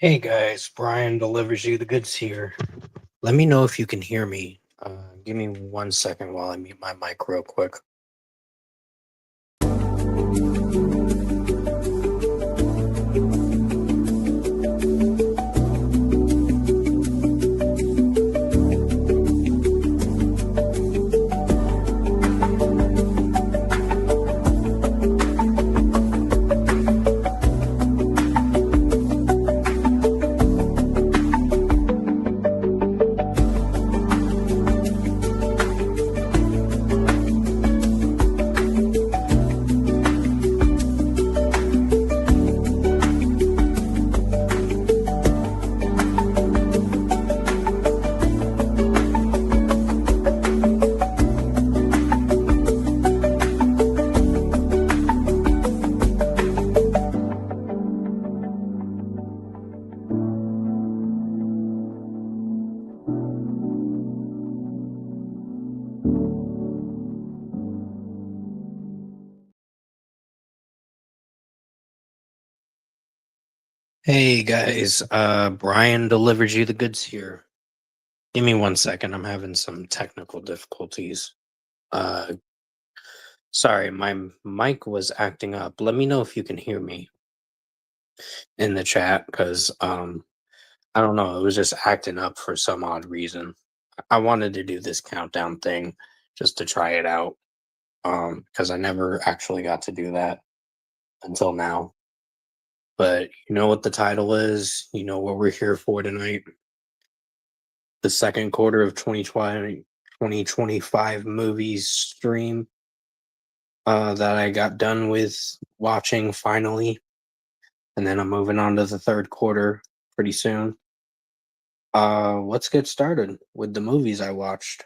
Hey guys, Brian delivers you the goods here. Let me know if you can hear me. Give me 1 second while I mute my mic real quick. Hey guys, Brian delivers you the goods here. Give me 1 second. I'm having some technical difficulties. Uh, Sorry, my mic was acting up. Let me know if you can hear me in the chat because I don't know, it was just acting up for some odd reason. I wanted to do this countdown thing just to try it out. Because I never actually got to do that until now. But you know what the title is, you know what we're here for tonight. The second quarter of 2025 movies stream that I got done with watching finally. And then I'm moving on to the third quarter pretty soon. Let's get started with the movies I watched.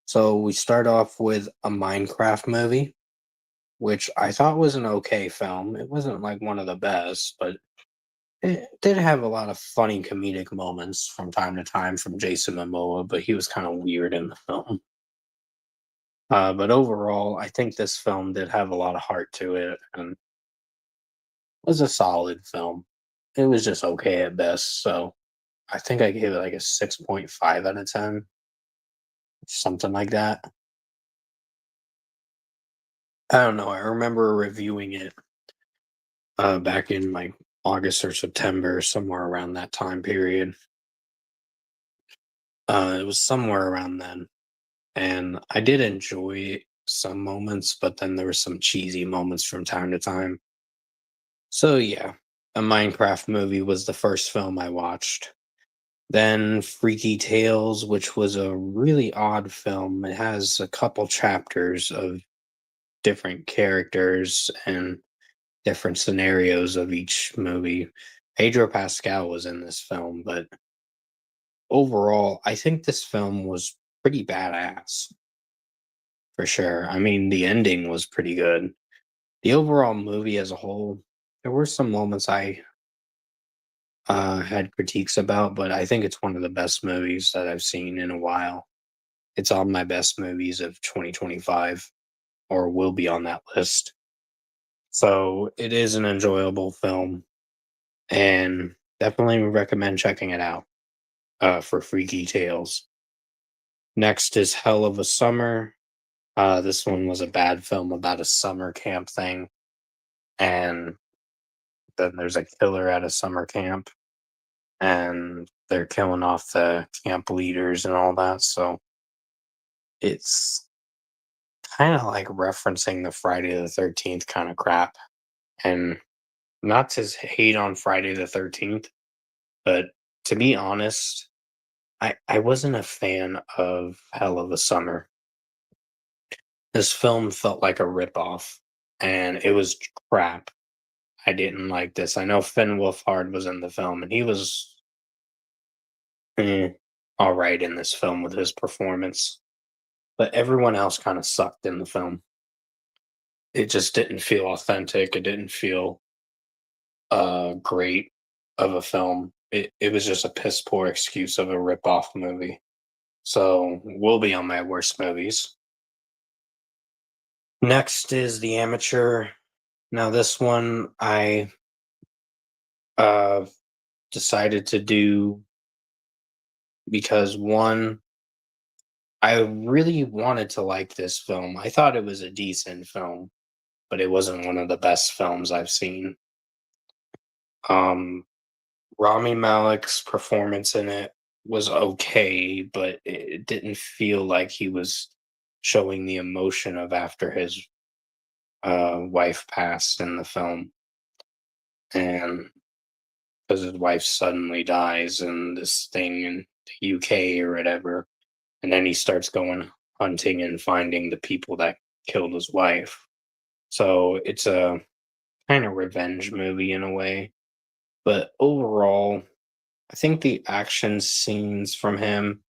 So we start off with a Minecraft movie, which I thought was an okay film. It wasn't like one of the best, but it did have a lot of funny comedic moments from time to time from Jason Momoa, but he was kind of weird in the film. But overall, I think this film did have a lot of heart to it and was a solid film. It was just okay at best, so I think I gave it like a 6.5 out of 10, something like that. I don't know. I remember reviewing it back in like August or September, somewhere around that time period. It was somewhere around then. And I did enjoy some moments, but then there were some cheesy moments from time to time. So yeah, a Minecraft movie was the first film I watched. Then Freaky Tales, which was a really odd film. It has a couple chapters of different characters and different scenarios of each movie. Pedro Pascal was in this film, but overall, I think this film was pretty badass. For sure. I mean, the ending was pretty good. The overall movie as a whole, there were some moments I had critiques about, but I think it's one of the best movies that I've seen in a while. It's on my best movies of 2025, or will be on that list. So it is an enjoyable film, and definitely recommend checking it out for Freaky Tales. Next is Hell of a Summer. This one was a bad film about a summer camp thing, and then there's a killer at a summer camp, and they're killing off the camp leaders and all that. So it's kind of like referencing the Friday the 13th kind of crap. And not to hate on Friday the 13th, but to be honest, I wasn't a fan of Hell of a Summer. This film felt like a ripoff, and it was crap. I didn't like this. I know Finn Wolfhard was in the film, and he was eh, all right in this film with his performance, but everyone else kind of sucked in the film. It just didn't feel authentic. It didn't feel great of a film. It was just a piss poor excuse of a rip off movie. So will be on my worst movies. Next is The Amateur. Now this one I uh decided to do because one, I really wanted to like this film. I thought it was a decent film, but it wasn't one of the best films I've seen. Um, Rami Malek's performance in it was okay, but it didn't feel like he was showing the emotion of after his wife passed in the film, and because his wife suddenly dies in this thing in the UK or whatever, and then he starts going hunting and finding the people that killed his wife. So it's a kind of revenge movie in a way, but overall, I think the action scenes from him.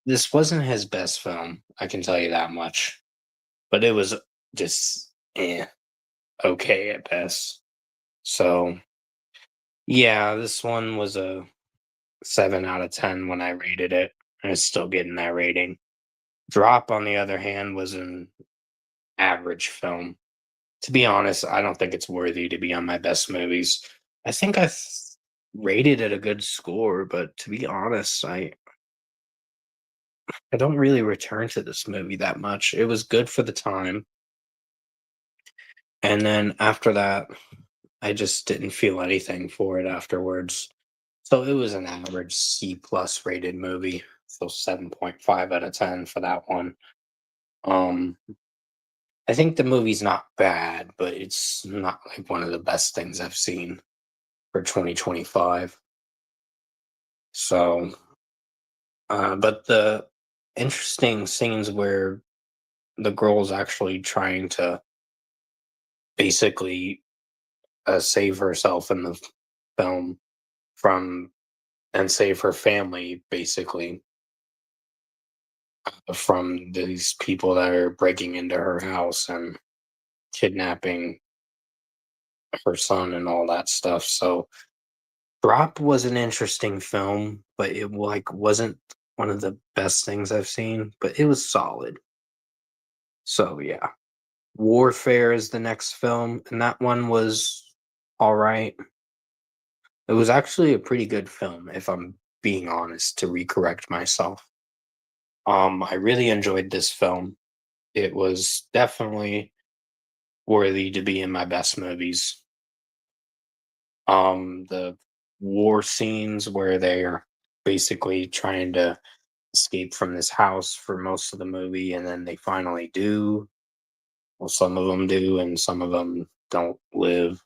This wasn't his best film, I can tell you that much, but it was just okay at best. So yeah, this one was a 7 out of 10 when I rated it, and it's still getting that rating. Drop, on the other hand, was an average film. To be honest, I don't think it's worthy to be on my best movies. I think rated it a good score, but to be honest, I don't really return to this movie that much. It was good for the time, and then after that, I just didn't feel anything for it afterwards. So it was an average C plus rated movie. So 7.5 out of 10 for that one. Um I think the movie's not bad, but it's not like one of the best things I've seen for 2025. So but the interesting scenes where the girl's actually trying to basically save herself in the film from and save her family basically from these people that are breaking into her house and kidnapping her son and all that stuff. So Drop was an interesting film, but it like wasn't one of the best things I've seen, but it was solid. So yeah. Warfare is the next film, and that one was all right. It was actually a pretty good film, if I'm being honest, to recorrect myself. I really enjoyed this film. It was definitely worthy to be in my best movies. The war scenes where they're basically trying to escape from this house for most of the movie, and then they finally do. Well, some of them do, and some of them don't live.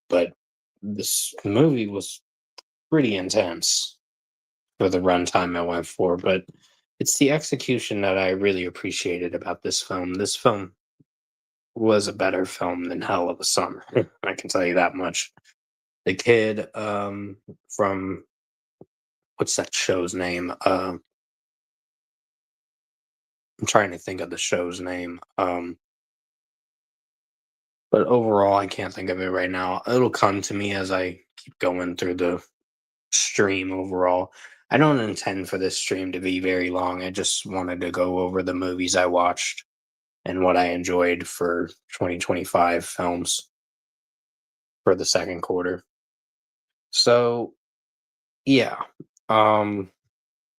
But this movie was pretty intense for the runtime I went for. But it's the execution that I really appreciated about this film. This film was a better film than Hell of a Summer. I can tell you that much. The kid from what's that show's name? I'm trying to think of the show's name. But overall, I can't think of it right now. It'll come to me as I keep going through the stream overall. I don't intend for this stream to be very long. I just wanted to go over the movies I watched and what I enjoyed for 2025 films for the second quarter. So, yeah. Um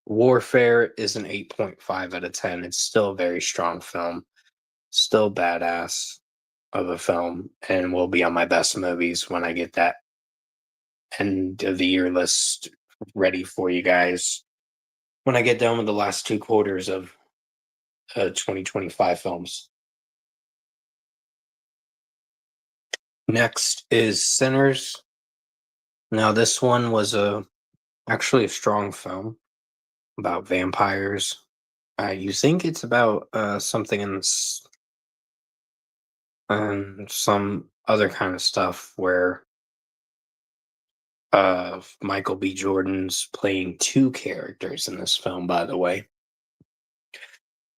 Warfare is an 8.5 out of 10. It's still a very strong film. Still badass of a film and will be on my best movies when I get that end of the year list ready for you guys. When I get done with the last two quarters of 2025 films. Next is Sinners. Now this one was actually a strong film about vampires. You think it's about something in some other kind of stuff where Michael B. Jordan's playing two characters in this film, by the way,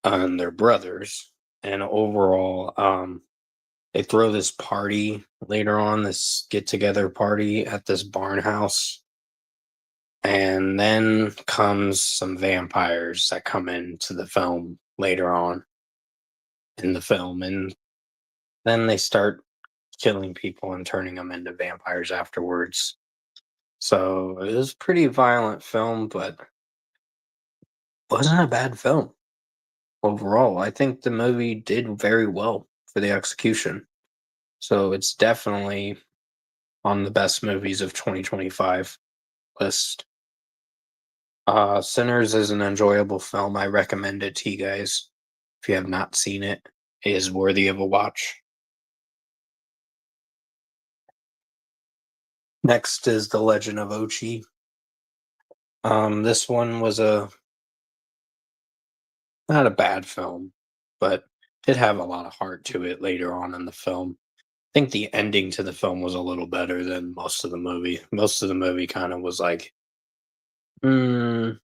and they're brothers. And overall, they throw this party later on, this get together party at this barn house. And then comes some vampires that come into the film later on in the film. And then they start killing people and turning them into vampires afterwards. So it was a pretty violent film, but wasn't a bad film overall. I think the movie did very well for the execution. So it's definitely on the best movies of 2025 list. Sinners is an enjoyable film. I recommend it to you guys. If you have not seen it, it is worthy of a watch. Next is The Legend of Ochi. This one was a not a bad film, but did have a lot of heart to it later on in the film. I think the ending to the film was a little better than most of the movie. Most of the movie kind of was like, mm,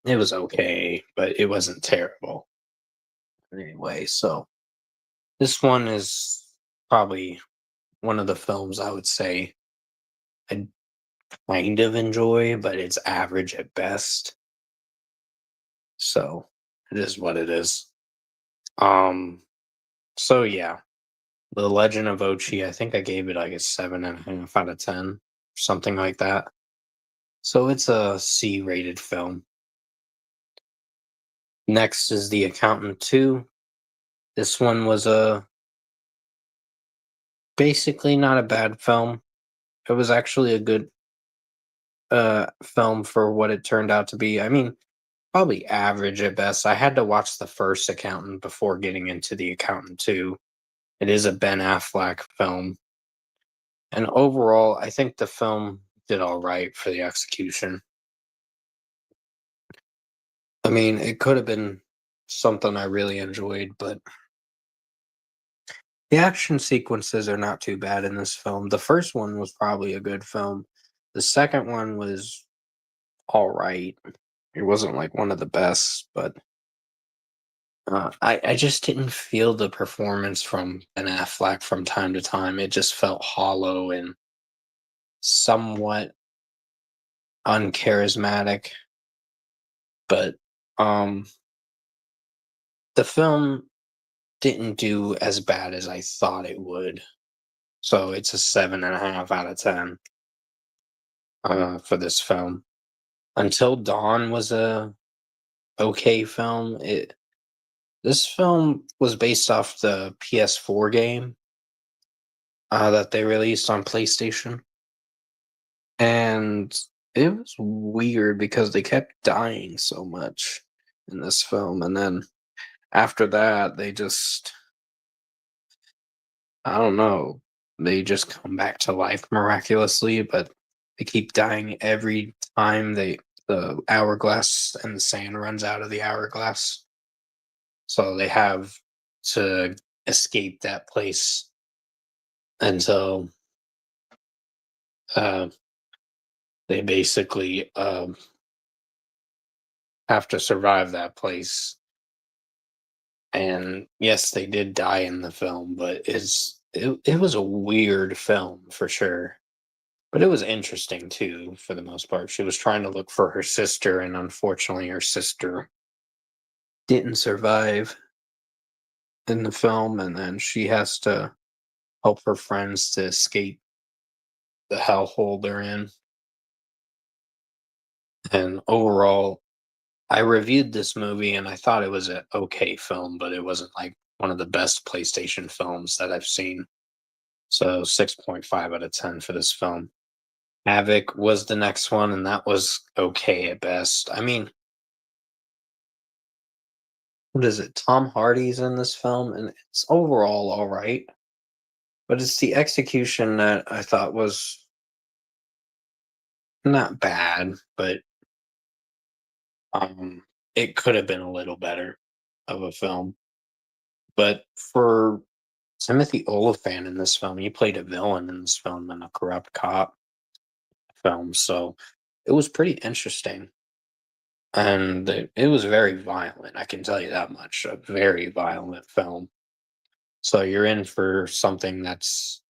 it was okay, but it wasn't terrible anyway. So this one is probably one of the films I would say I kind of enjoy, but it's average at best. So it is what it is. Um, so yeah, The Legend of Ochi, I think I gave it like a 7.5 out of 10, something like that. So it's a C-rated film. Next is The Accountant 2. This one was a basically not a bad film. It was actually a good film for what it turned out to be. I mean, probably average at best. I had to watch the first Accountant before getting into The Accountant 2. It is a Ben Affleck film. And overall, I think the film did all right for the execution. I mean, it could have been something I really enjoyed, but the action sequences are not too bad in this film. The first one was probably a good film. The second one was all right. It wasn't like one of the best, but I just didn't feel the performance from Ben Affleck from time to time. It just felt hollow and somewhat uncharismatic. But um, the film didn't do as bad as I thought it would. So it's a 7.5 out of 10 for this film. Until Dawn was a okay film. This film was based off the PS4 game that they released on PlayStation, and it was weird because they kept dying so much in this film, and then after that, they just I don't know, they just come back to life miraculously, but they keep dying every time the hourglass and the sand runs out of the hourglass. So they have to escape that place. And so uh, they basically have to survive that place. And yes, they did die in the film, but it was a weird film for sure. But it was interesting too, for the most part. She was trying to look for her sister, and unfortunately, her sister didn't survive in the film, and then she has to help her friends to escape the hellhole they're in. And overall, I reviewed this movie and I thought it was an okay film, but it wasn't like one of the best PlayStation films that I've seen. So 6.5 out of 10 for this film. Havoc was the next one, and that was okay at best. I mean, what is it? Tom Hardy's in this film, and it's overall all right, but it's the execution that I thought was not bad, but um, it could have been a little better of a film. But for Timothy Olyphant in this film, he played a villain in this film and a corrupt cop film, so it was pretty interesting. And it was very violent, I can tell you that much. A very violent film. So you're in for something that's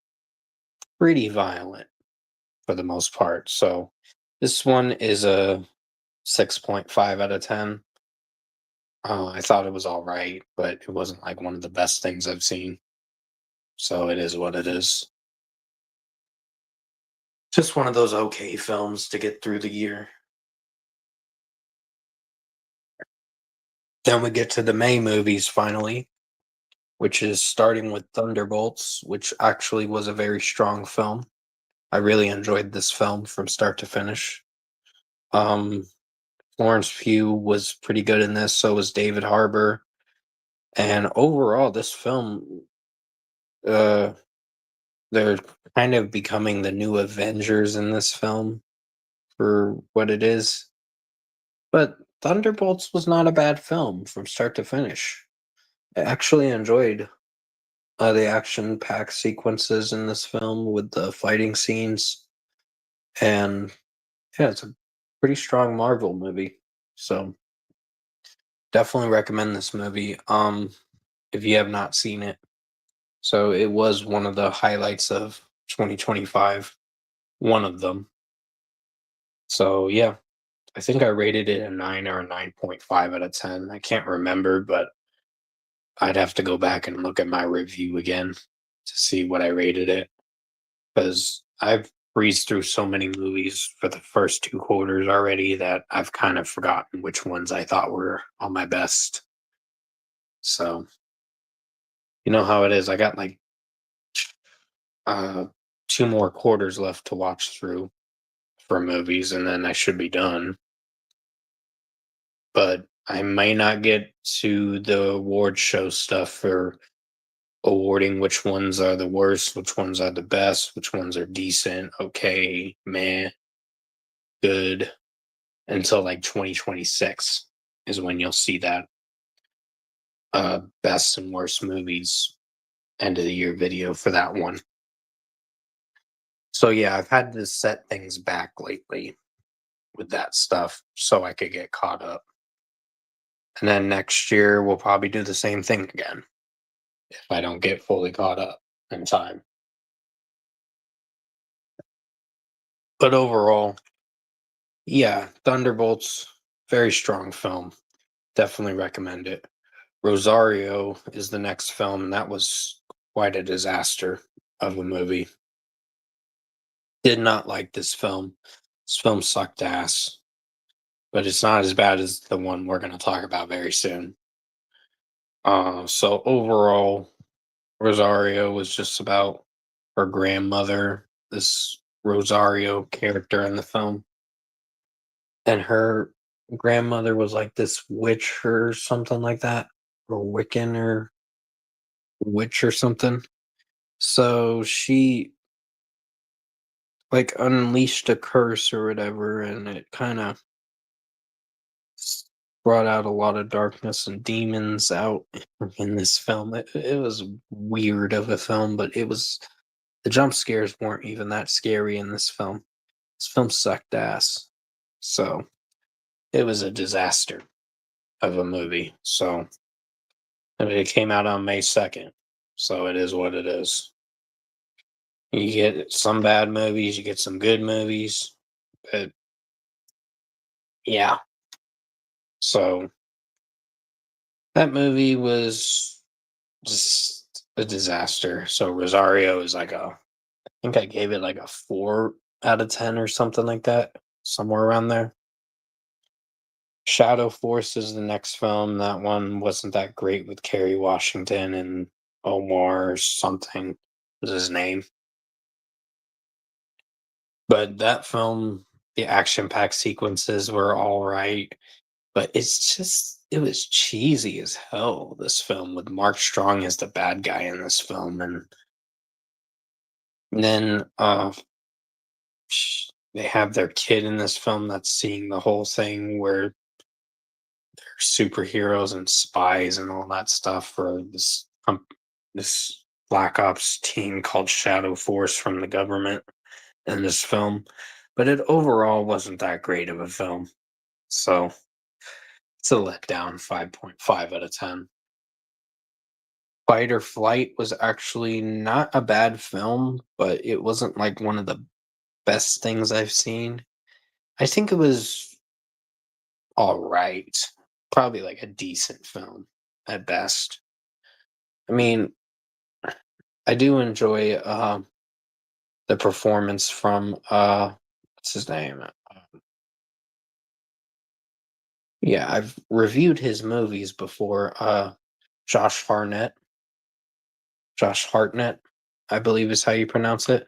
pretty violent for the most part. So this one is a 6.5 out of 10. I thought it was all right, but it wasn't like one of the best things I've seen. So it is what it is. Just one of those okay films to get through the year. Then we get to the May movies finally, which is starting with Thunderbolts, which actually was a very strong film. I really enjoyed this film from start to finish. Um, Florence Pugh was pretty good in this, so was David Harbour. And overall, this film, uh, they're kind of becoming the new Avengers in this film for what it is. But Thunderbolts was not a bad film from start to finish. I actually enjoyed the action-packed sequences in this film with the fighting scenes, and yeah, it's a pretty strong Marvel movie. So definitely recommend this movie. If you have not seen it, so it was one of the highlights of 2025. One of them. So yeah, I think I rated it a 9 or a 9.5 out of 10. I can't remember, but I'd have to go back and look at my review again to see what I rated it, because I've breezed through so many movies for the first two quarters already that I've kind of forgotten which ones I thought were on my best. So, you know how it is. I got like uh, two more quarters left to watch through for movies, and then I should be done. But I may not get to the award show stuff for awarding which ones are the worst, which ones are the best, which ones are decent, okay, meh, good, until like 2026 is when you'll see that best and worst movies end of the year video for that one. So yeah, I've had to set things back lately with that stuff so I could get caught up. And then next year we'll probably do the same thing again if I don't get fully caught up in time. But overall, yeah, Thunderbolts, very strong film. Definitely recommend it. Rosario is the next film, and that was quite a disaster of a movie. Did not like this film. This film sucked ass, but it's not as bad as the one we're going to talk about very soon. So overall, Rosario was just about her grandmother, this Rosario character in the film, and her grandmother was like this witch or something like that, or Wiccan or witch or something. So she like unleashed a curse or whatever, and it kind of brought out a lot of darkness and demons out in this film. It was weird of a film, but it was the jump scares weren't even that scary in this film. This film sucked ass. So it was a disaster of a movie. So and it came out on May 2nd. So it is what it is. You get some bad movies, you get some good movies. But yeah. So that movie was just a disaster. So Rosario is like I think I gave it like a 4 out of 10 or something like that, somewhere around there. Shadow Force is the next film. That one wasn't that great with Kerry Washington and Omar or something was his name. But that film, the action packed sequences were all right. But it was cheesy as hell, this film, with Mark Strong as the bad guy in this film. And then they have their kid in this film that's seeing the whole thing where they're superheroes and spies and all that stuff for this Black Ops team called Shadow Force from the government in this film. But it overall wasn't that great of a film. So it's a letdown, 5.5 out of 10. Fight or Flight was actually not a bad film, but it wasn't like one of the best things I've seen. I think it was all right. Probably like a decent film at best. I mean, I do enjoy the performance from what's his name? Yeah, I've reviewed his movies before. Josh Hartnett, Josh Hartnett, I believe is how you pronounce it.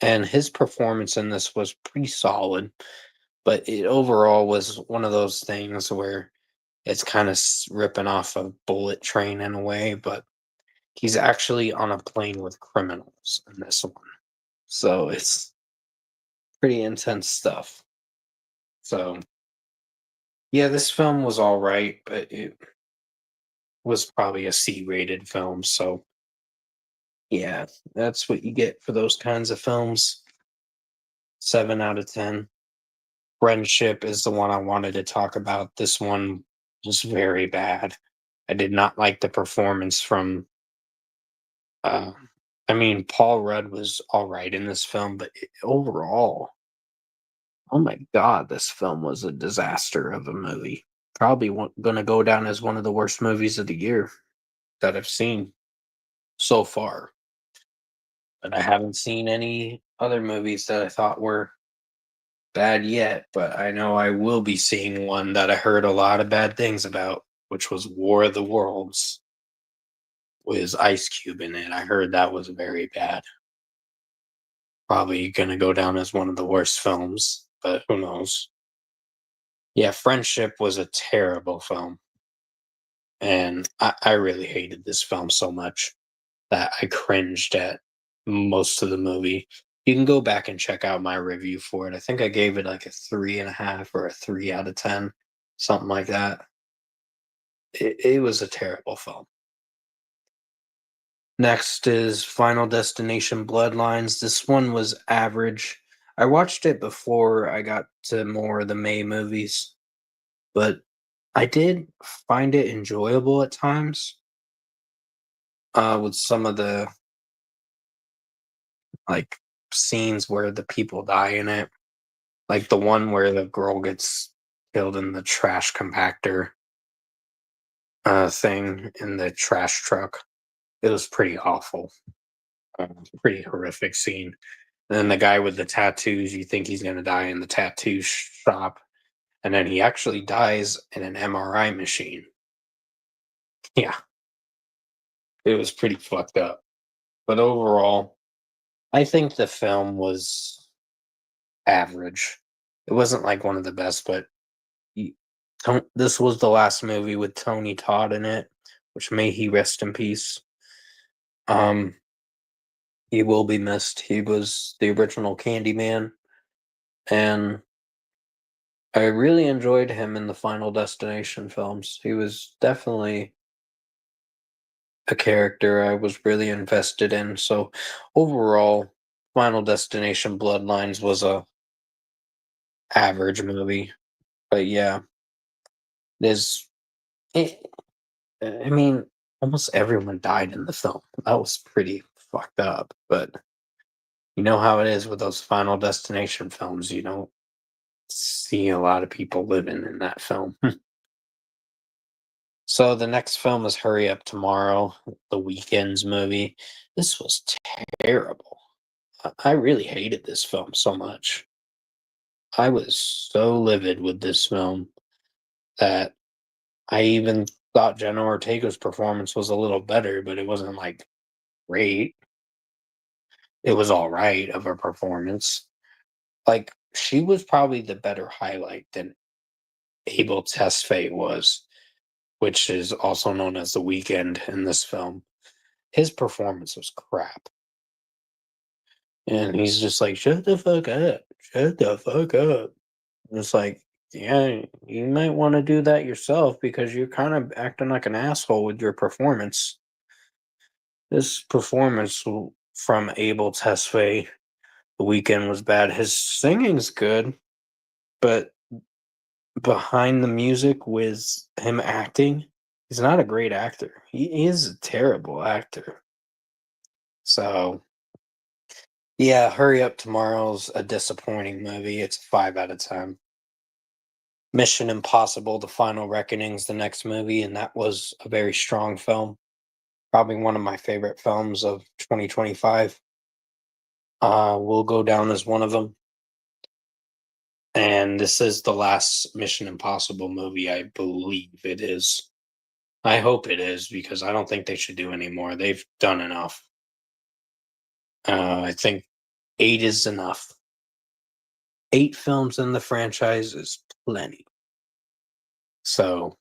And his performance in this was pretty solid, but it overall was one of those things where it's kind of ripping off a Bullet Train in a way, but he's actually on a plane with criminals in this one. So it's pretty intense stuff. So yeah, this film was all right, but it was probably a C-rated film. So yeah, that's what you get for those kinds of films. 7 out of 10. Friendship is the one I wanted to talk about. This one was very bad. I did not like the performance from uh I mean, Paul Rudd was all right in this film, but overall, oh my god, this film was a disaster of a movie. Probably going to go down as one of the worst movies of the year that I've seen so far. But I haven't seen any other movies that I thought were bad yet, but I know I will be seeing one that I heard a lot of bad things about, which was War of the Worlds with Ice Cube in it. I heard that was very bad. Probably gonna go down as one of the worst films, but who knows? Yeah, Friendship was a terrible film, and I really hated this film so much that I cringed at most of the movie. You can go back and check out my review for it. I think I gave it like a 3.5 or a 3 out of 10, something like that. It was a terrible film. Next is Final Destination Bloodlines. This one was average. I watched it before I got to more of the May movies, but I did find it enjoyable at times. With some of the like scenes where the people die in it, like the one where the girl gets killed in the trash compactor thing in the trash truck. It was pretty awful, pretty horrific scene. And then the guy with the tattoos, you think he's gonna die in the tattoo shop, and then he actually dies in an MRI machine. Yeah, it was pretty fucked up. But overall, I think the film was average. It wasn't like one of the best, but y- this was the last movie with Tony Todd in it, which may he rest in peace. Um, he will be missed. He was the original Candyman, and I really enjoyed him in the Final Destination films. He was definitely a character I was really invested in. So overall, Final Destination Bloodlines was a average movie. But yeah, there's it, I mean, almost everyone died in the film. That was pretty fucked up, but you know how it is with those Final Destination films. You don't see a lot of people living in that film. So the next film is Hurry Up Tomorrow, the Weekends movie. This was terrible. I really hated this film so much. I was so livid with this film that I even thought Jenna Ortega's performance was a little better, but it wasn't like great. It was all right of a performance. Like she was probably the better highlight than Abel Tesfaye was, which is also known as the Weekend in this film. His performance was crap. And he's just like, shut the fuck up. Shut the fuck up. And it's like, yeah, you might want to do that yourself because you're kind of acting like an asshole with your performance. This performance from Abel Tesfaye the weekend was bad. His singing's good, but behind the music with him acting, he's not a great actor. He is a terrible actor. So yeah, Hurry Up Tomorrow's a disappointing movie. It's a 5 out of 10. Mission Impossible: The Final Reckoning's the next movie, and that was a very strong film. Probably one of my favorite films of 2025. Will go down as one of them. And this is the last Mission Impossible movie, I believe it is. I hope it is because I don't think they should do any more. They've done enough. I think 8 is enough. 8 films in the franchise is plenty. So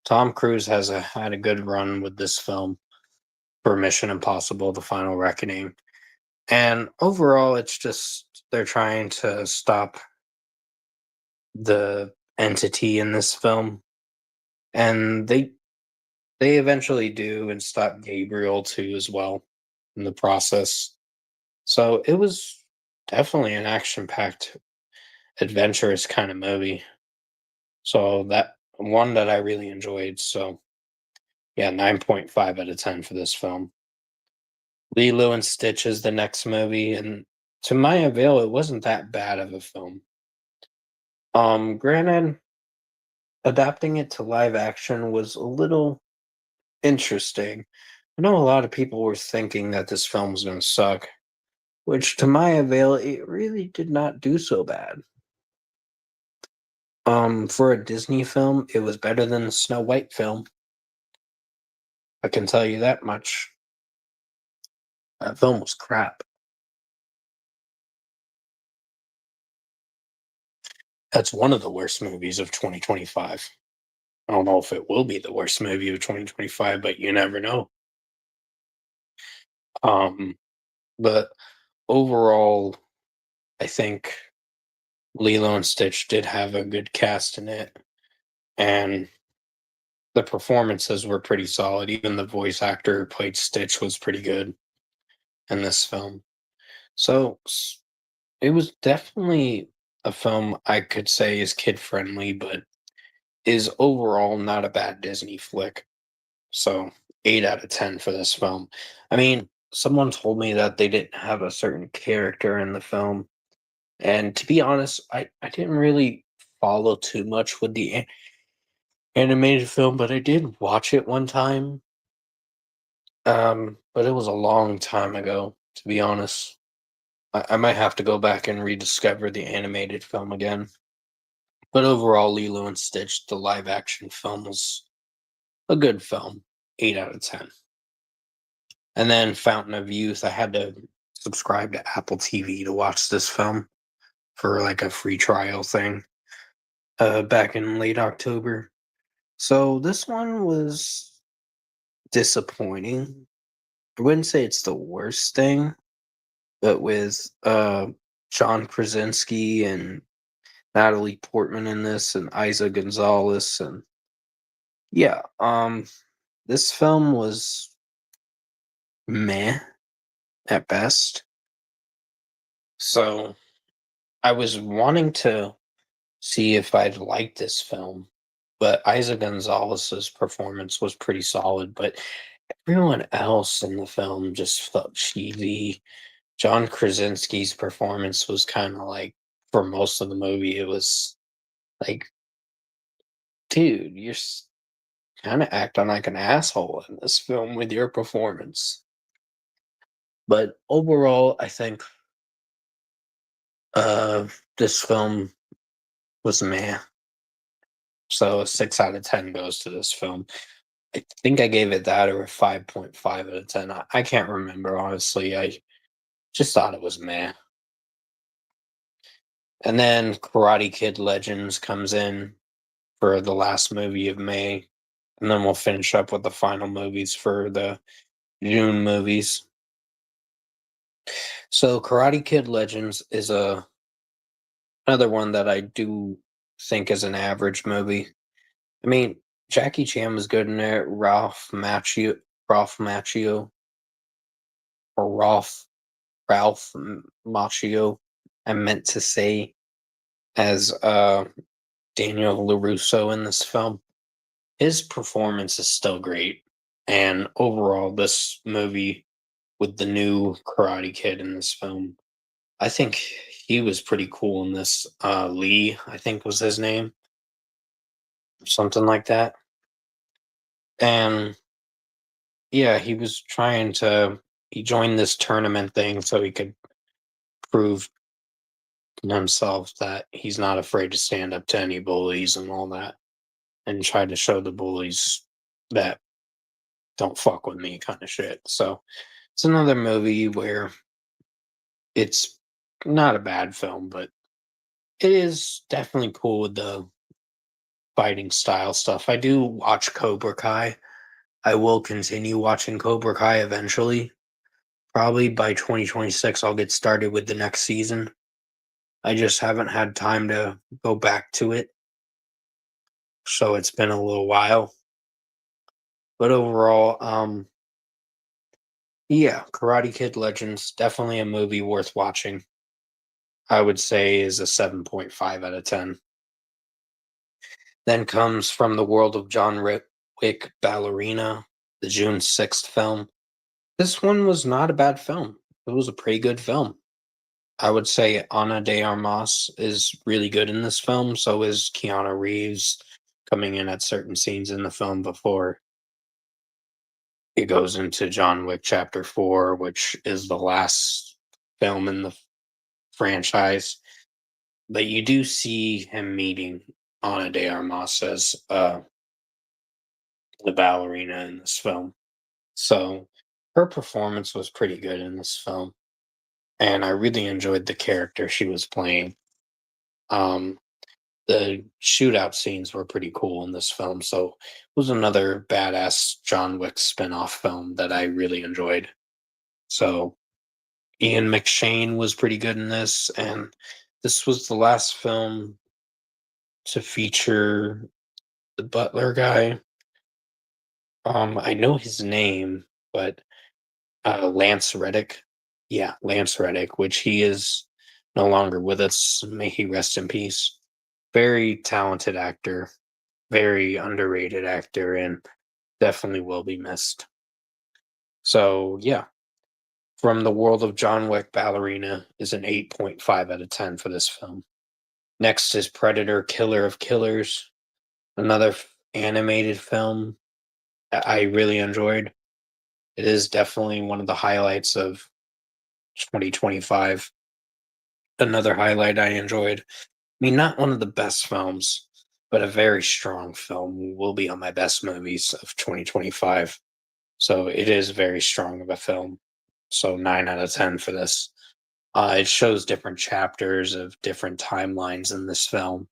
Tom Cruise had a good run with this film for Mission Impossible: The Final Reckoning. And overall, it's just they're trying to stop the entity in this film, and they eventually do, and stop Gabriel too as well in the process. So it was definitely an action-packed, adventurous kind of movie. So that one that I really enjoyed. So yeah, 9.5 out of 10 for this film. Lilo and Stitch is the next movie, and to my avail, it wasn't that bad of a film. Granted, adapting it to live action was a little interesting. I know a lot of people were thinking that this film was gonna suck, which to my avail, it really did not do so bad. For a Disney film, it was better than the Snow White film. I can tell you that much. That film was crap. That's one of the worst movies of 2025. I don't know if it will be the worst movie of 2025, but you never know. Um, but overall, I think Lilo and Stitch did have a good cast in it, and the performances were pretty solid. Even the voice actor who played Stitch was pretty good in this film. So it was definitely a film I could say is kid friendly, but is overall not a bad Disney flick. So 8 out of 10 for this film. I mean, someone told me that they didn't have a certain character in the film. And to be honest, I didn't really follow too much with the animated film, but I did watch it one time. But it was a long time ago, to be honest. I might have to go back and rediscover the animated film again. But overall, Lilo and Stitch, the live action film, was a good film. 8 out of 10. And then Fountain of Youth, I had to subscribe to Apple TV to watch this film for like a free trial thing back in late October. So this one was disappointing. I wouldn't say it's the worst thing, but with John Krasinski and Natalie Portman in this and Isa Gonzalez, and yeah, this film was meh at best. So I was wanting to see if I'd like this film, but Isa Gonzalez's performance was pretty solid, but everyone else in the film just felt cheesy. John Krasinski's performance was kind of like, for most of the movie, it was like, dude, you're kind of acting like an asshole in this film with your performance. But overall, I think uh, this film was meh. So a 6 out of 10 goes to this film. I think I gave it that or a 5.5 out of 10. I can't remember, honestly. I just thought it was meh. And then Karate Kid Legends comes in for the last movie of May. And then we'll finish up with the final movies for the June movies. So Karate Kid Legends is another one that I do think is an average movie. I mean, Jackie Chan was good in it. Ralph Macchio, or Ralph Macchio, I meant to say, as Daniel LaRusso in this film. His performance is still great. And overall, this movie with the new Karate Kid in this film, I think he was pretty cool in this. Lee, I think was his name, something like that. And yeah, he joined this tournament thing so he could prove himself that he's not afraid to stand up to any bullies and all that, and try to show the bullies that don't fuck with me kind of shit. So it's another movie where it's not a bad film, but it is definitely cool with the fighting style stuff. I do watch Cobra Kai. I will continue watching Cobra Kai eventually. Probably by 2026, I'll get started with the next season. I just haven't had time to go back to it. So it's been a little while. But overall, yeah, Karate Kid Legends, definitely a movie worth watching. I would say is a 7.5 out of 10. Then comes From the World of John Wick Ballerina, the June 6th film. This one was not a bad film. It was a pretty good film. I would say Ana de Armas is really good in this film. So is Keanu Reeves coming in at certain scenes in the film before it goes into John Wick Chapter 4, which is the last film in the franchise. But you do see him meeting Ana de Armas as the ballerina in this film. So her performance was pretty good in this film. And I really enjoyed the character she was playing. Um, the shootout scenes were pretty cool in this film. So it was another badass John Wick spin-off film that I really enjoyed. So Ian McShane was pretty good in this, and this was the last film to feature the butler guy. I know his name, but Lance Reddick. Yeah, Lance Reddick, which he is no longer with us. May he rest in peace. Very talented actor, very underrated actor, and definitely will be missed. So, yeah, From the World of John Wick Ballerina is an 8.5 out of 10 for this film. Next is Predator Killer of Killers, another animated film that I really enjoyed. It is definitely one of the highlights of 2025. Another highlight I enjoyed. I mean, not one of the best films, but a very strong film. Will be on my best movies of 2025. So it is very strong of a film. So 9 out of 10 for this. It shows different chapters of different timelines in this film.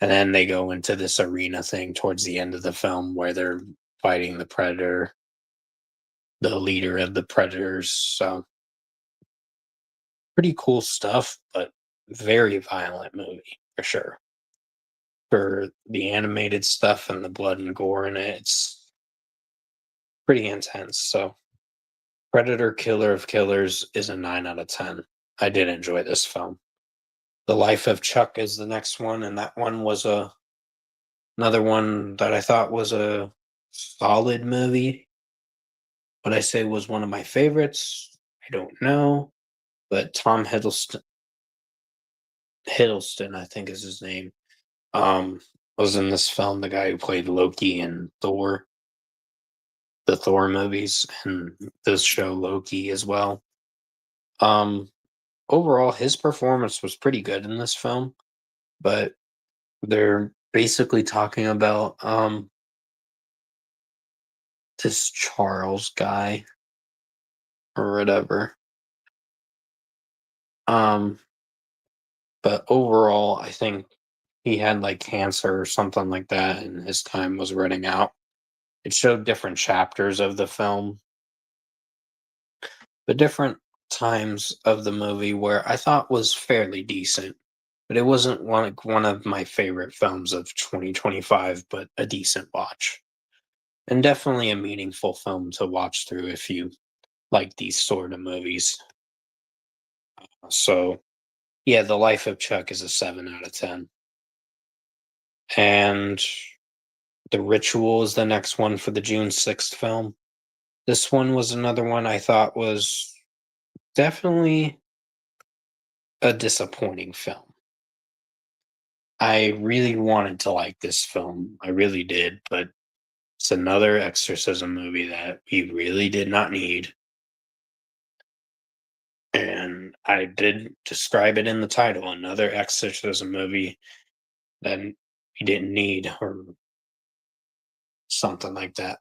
And then they go into this arena thing towards the end of the film where they're fighting the Predator, the leader of the Predators. So pretty cool stuff, but very violent movie for sure. For the animated stuff and the blood and gore in it, it's pretty intense. So Predator Killer of Killers is a 9 out of 10. I did enjoy this film. The Life of Chuck is the next one, and that one was another one that I thought was a solid movie. Would I say was one of my favorites? I don't know, but Tom Hiddleston, I think is his name, um, was in this film. The guy who played Loki in the Thor movies, and this show Loki as well. Um, Overall, his performance was pretty good in this film, but they're basically talking about this Charles guy or whatever. Um, but overall, I think he had like cancer or something like that, and his time was running out. It showed different chapters of the film, the different times of the movie where I thought was fairly decent, but it wasn't one of my favorite films of 2025, but a decent watch. And definitely a meaningful film to watch through if you like these sort of movies. So, yeah, The Life of Chuck is a 7 out of 10. And The Ritual is the next one for the June 6th film. This one was another one I thought was definitely a disappointing film. I really wanted to like this film. I really did, but It's another exorcism movie that we really did not need. And I did describe it in the title, another exorcism movie that we didn't need, or something like that.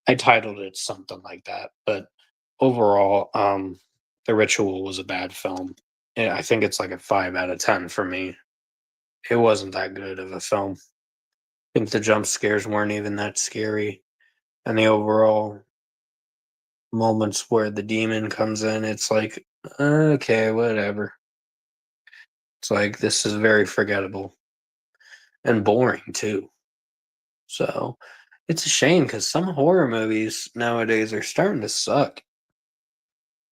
I titled it something like that, but overall, The Ritual was a bad film. Yeah, I think it's like a 5 out of 10 for me. It wasn't that good of a film. I think the jump scares weren't even that scary, and the overall moments where the demon comes in, it's like, okay, whatever. It's like, this is very forgettable and boring too. So it's a shame because some horror movies nowadays are starting to suck.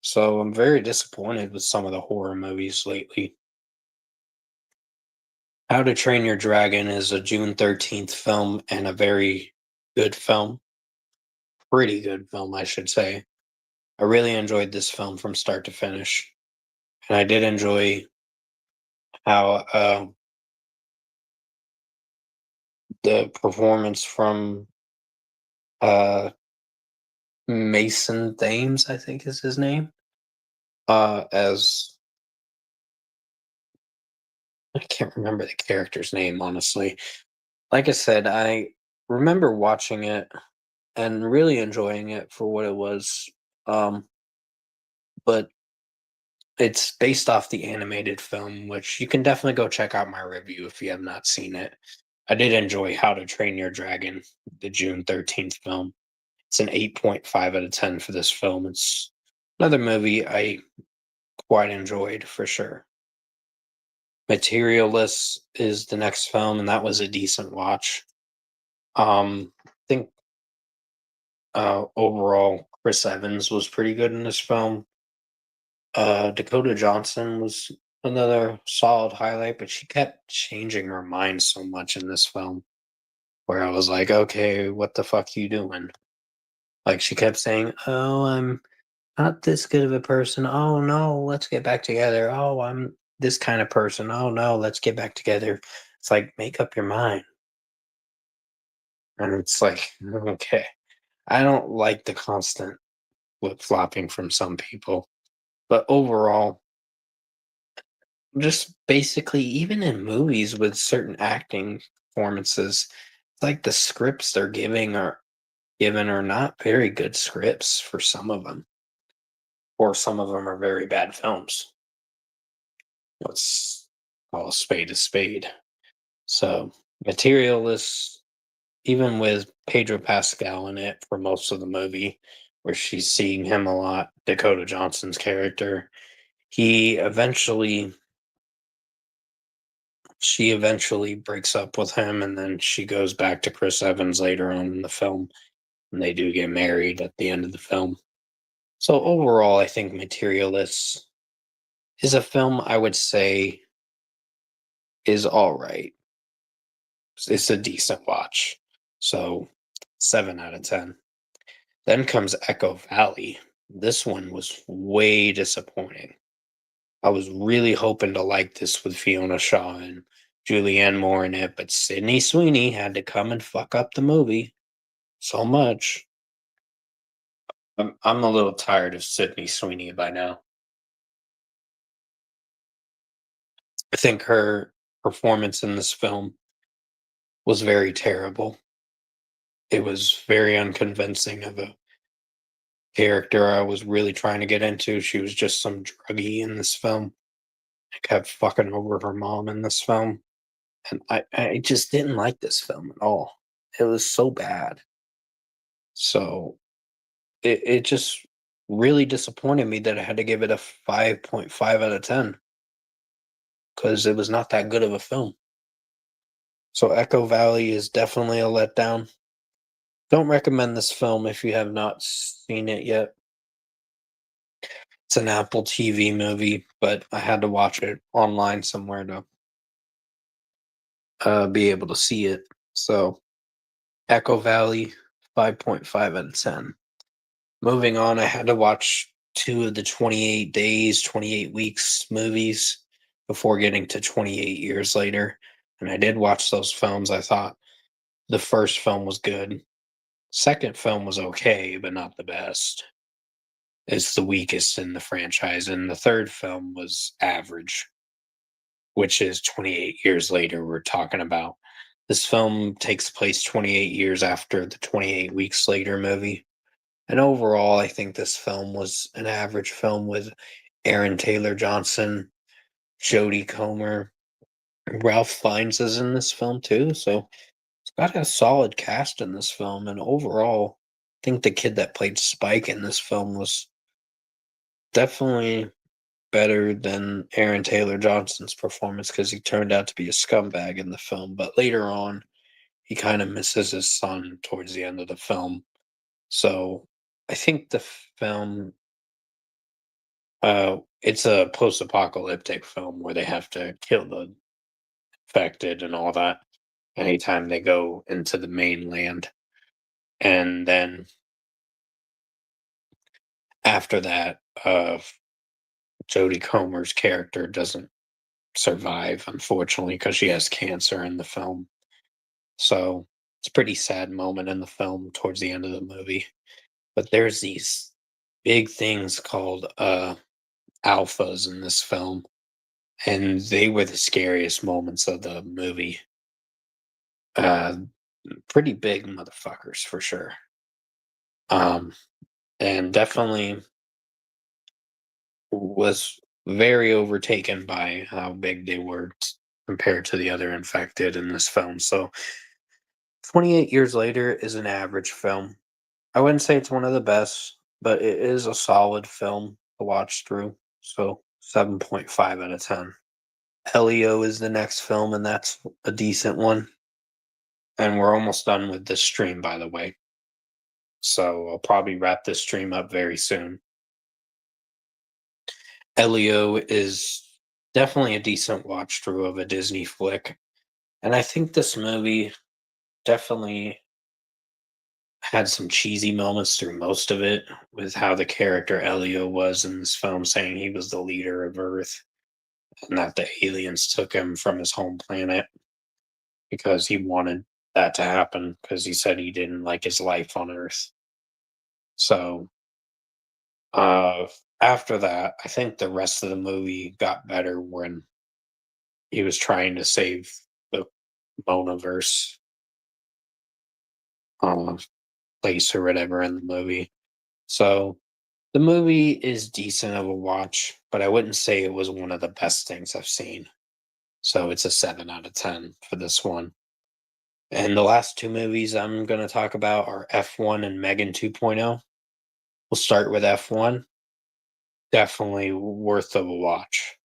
So I'm very disappointed with some of the horror movies lately. How to Train Your Dragon is a June 13th film and a very good film. Pretty good film, I should say. I really enjoyed this film from start to finish. And I did enjoy how the performance from uh, Mason Thames, I think is his name, as I can't remember the character's name, honestly. Like I said, I remember watching it and really enjoying it for what it was. Um, but it's based off the animated film, which you can definitely go check out my review if you have not seen it. I did enjoy How to Train Your Dragon, the June 13th film. It's an 8.5 out of 10 for this film. It's another movie I quite enjoyed for sure. Materialist is the next film, and that was a decent watch. I think overall Chris Evans was pretty good in this film. Dakota Johnson was another solid highlight, but she kept changing her mind so much in this film where I was like, okay, what the fuck you doing? Like she kept saying, "Oh, I'm not this good of a person. Oh no, let's get back together. Oh, I'm this kind of person. Oh no, let's get back together." It's like, make up your mind. And it's like, okay. I don't like the constant flip flopping from some people. But overall, just basically, even in movies with certain acting performances, it's like the scripts they're given are not very good scripts for some of them, or some of them are very bad films. Let's call a spade a spade. So, Materialist, even with Pedro Pascal in it for most of the movie, where she's seeing him a lot, Dakota Johnson's character, he eventually she eventually breaks up with him, and then she goes back to Chris Evans later on in the film, and they do get married at the end of the film. So overall, I think Materialists is a film I would say is all right. It's a decent watch. So 7 out of 10. Then comes Echo Valley. This one was way disappointing. I was really hoping to like this with Fiona Shaw and Julianne Moore in it, but Sydney Sweeney had to come and fuck up the movie so much. I'm a little tired of Sydney Sweeney by now. I think her performance in this film was very terrible. It was very unconvincing of a character I was really trying to get into. She was just some druggie in this film. I kept fucking over her mom in this film. And I just didn't like this film at all. It was so bad. So it just really disappointed me that I had to give it a 5.5 out of 10 because it was not that good of a film. So Echo Valley is definitely a letdown. Don't recommend this film if you have not seen it yet. It's an Apple TV movie, but I had to watch it online somewhere to be able to see it. So Echo Valley, 5.5 out of 10. Moving on, I had to watch two of the 28 days, 28 weeks movies before getting to 28 years later. And I did watch those films. I thought The first film was good. Second film was okay, but not the best. It's the weakest in the franchise, and the third film was average, which is 28 years later we're talking about. This film takes place 28 years after the 28 Weeks Later movie. And overall, I think this film was an average film with Aaron Taylor Johnson, Jodie Comer, Ralph Fiennes is in this film too, so it's got a solid cast in this film. And overall, I think the kid that played Spike in this film was definitely better than Aaron Taylor Johnson's performance because he turned out to be a scumbag in the film. But later on, he kind of misses his son towards the end of the film. So I think the film, it's a post-apocalyptic film where they have to kill the infected and all that anytime they go into the mainland. And then after that, Jodie Comer's character doesn't survive, unfortunately, because she has cancer in the film. So it's a pretty sad moment in the film towards the end of the movie. But there's these big things called alphas in this film, and they were the scariest moments of the movie. Uh, Pretty big motherfuckers for sure. Um, and definitely was very overtaken by how big they were compared to the other infected in this film. So 28 years later is an average film. I wouldn't say it's one of the best, but it is a solid film to watch through. So 7.5 out of 10. Elio is the next film, and that's a decent one. And we're almost done with this stream, by the way. So I'll probably wrap this stream up very soon. Elio is definitely a decent watch through of a Disney flick. And I think this movie definitely had some cheesy moments through most of it, with how the character Elio was in this film, saying he was the leader of Earth and that the aliens took him from his home planet because he wanted that to happen because he said he didn't like his life on Earth. So uh, after that, I think the rest of the movie got better when he was trying to save the Monaverse uh, place or whatever in the movie. So the movie is decent of a watch, but I wouldn't say it was one of the best things I've seen. So it's a 7 out of 10 for this one. And the last two movies I'm going to talk about are F1 and Megan 2.0. We'll start with F1. Definitely worth of a watch.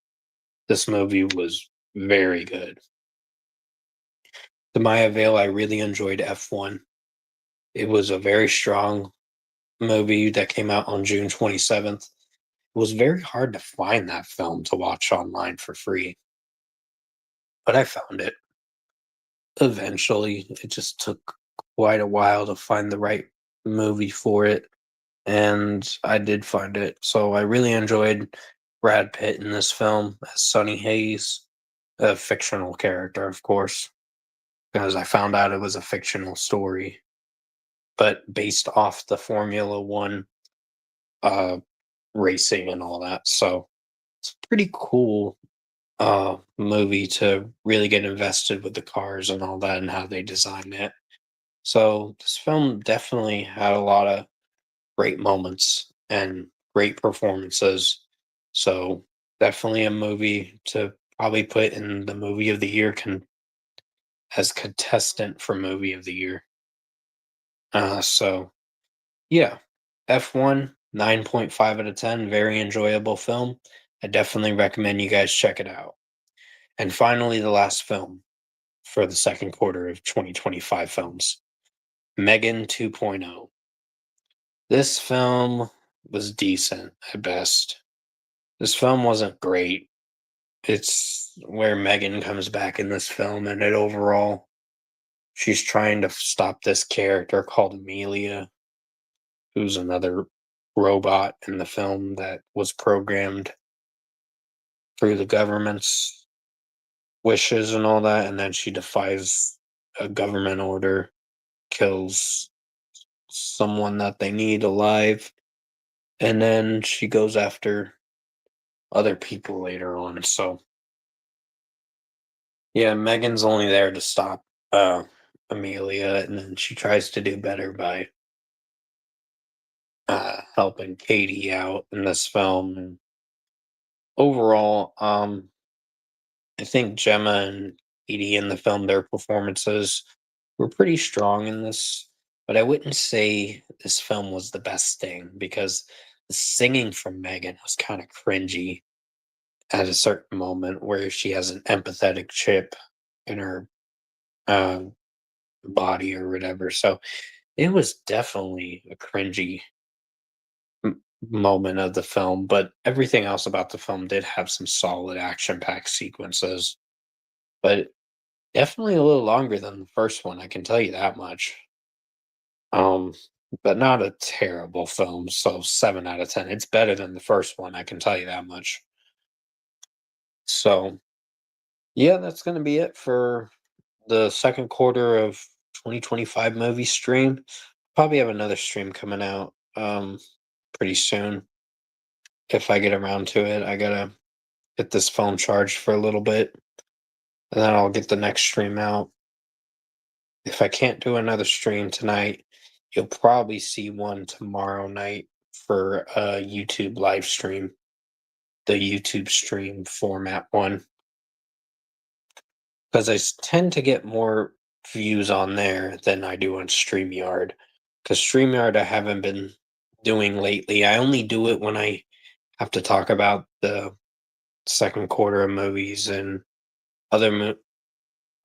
This movie was very good. The Maya Vale, I really enjoyed F1. It was a very strong movie that came out on June 27th. It was very hard to find that film to watch online for free, but I found it. Eventually, it just took quite a while to find the right movie for it, and I did find it. So I really enjoyed Brad Pitt in this film as Sonny Hayes, a fictional character, of course, because I found out it was a fictional story, but based off the Formula One uh, racing and all that. So it's a pretty cool movie to really get invested with the cars and all that and how they design it. So this film definitely had a lot of great moments and great performances. So definitely a movie to probably put in the movie of the year as contestant for movie of the year. So yeah, F1 9.5 out of 10, very enjoyable film. I definitely recommend you guys check it out. And finally, the last film for the second quarter of 2025 films, Megan 2.0. This film was decent at best. This film wasn't great. It's where Megan comes back in this film, and it overall, she's trying to stop this character called Amelia, who's another robot in the film that was programmed through the government's wishes and all that, and then she defies a government order kills someone that they need alive, and then she goes after other people later on. So yeah, Megan's only there to stop Amelia, and then she tries to do better by helping Katie out in this film. And overall, I think Gemma and Katie in the film, their performances were pretty strong in this, but I wouldn't say this film was the best thing because the singing from Megan was kind of cringy at a certain moment where she has an empathetic chip in her uh, body or whatever. So it was definitely a cringy moment of the film, but everything else about the film did have some solid action-packed sequences. But definitely a little longer than the first one, I can tell you that much. Um, but not a terrible film, so 7 out of 10. It's better than the first one, I can tell you that much. So, yeah, that's gonna be it for the second quarter of 2025 movie stream. Probably have another stream coming out pretty soon if I get around to it. I gotta get this phone charged for a little bit, and then I'll get the next stream out. If I can't do another stream tonight, you'll probably see one tomorrow night for a YouTube live stream, the YouTube stream format one, because tend to get more views on there than I do on StreamYard. Because StreamYard I haven't been doing lately. I only do it when I have to talk about the second quarter of movies and other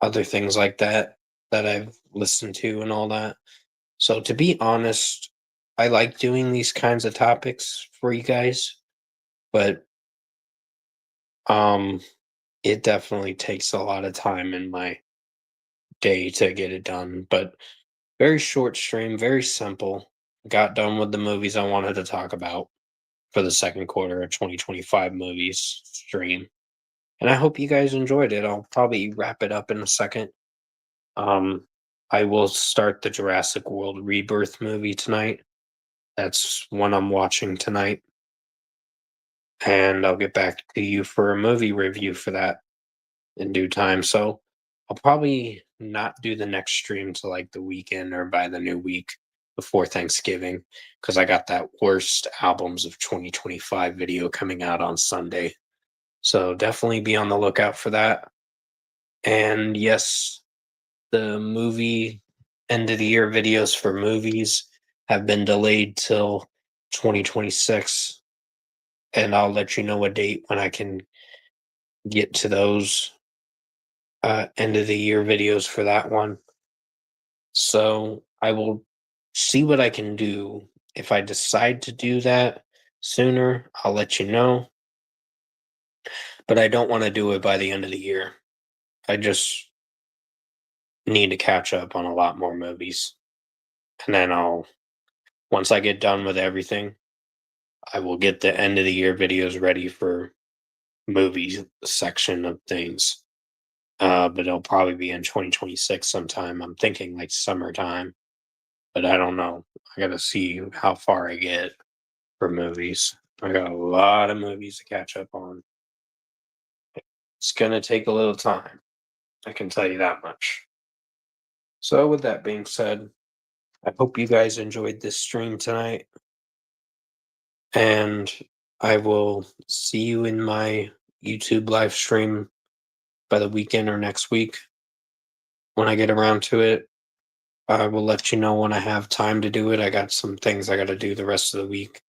other things like that that I've listened to and all that. So to be honest, I like doing these kinds of topics for you guys, but um it definitely takes a lot of time in my day to get it done. But very short stream, very simple. Got done with the movies I wanted to talk about for the second quarter of 2025 movies stream. And I hope you guys enjoyed it. I'll probably wrap it up in a second. Um I will start the Jurassic World Rebirth movie tonight. That's one I'm watching tonight. And I'll get back to you for a movie review for that in due time. So I'll probably not do the next stream till like the weekend or by the new week before Thanksgiving because I got that worst albums of 2025 video coming out on Sunday. So definitely be on the lookout for that. And yes, the movie end of the year videos for movies have been delayed till 2026. And I'll let you know a date when I can get to those end of the year videos for that one. So I will see what I can do. If I decide to do that sooner, I'll let you know. But I don't want to do it by the end of the year. I just need to catch up on a lot more movies. And then once I get done with everything, I will get the end of the year videos ready for movies section of things. But it'll probably be in 2026 sometime. I'm thinking like summertime, but I don't know. I gotta see how far I get for movies. I got a lot of movies to catch up on. It's gonna take a little time. I can tell you that much. So, with that being said, I hope you guys enjoyed this stream tonight, and I will see you in my YouTube live stream by the weekend or next week when I get around to it. I will let you know when I have time to do it. I got some things I got to do the rest of the week.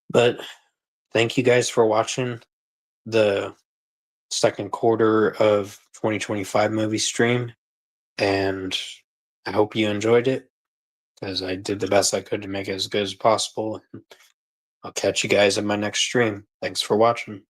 But thank you guys for watching the second quarter of 2025 movie stream. And I hope you enjoyed it because I did the best I could to make it as good as possible. I'll catch you guys in my next stream. Thanks for watching.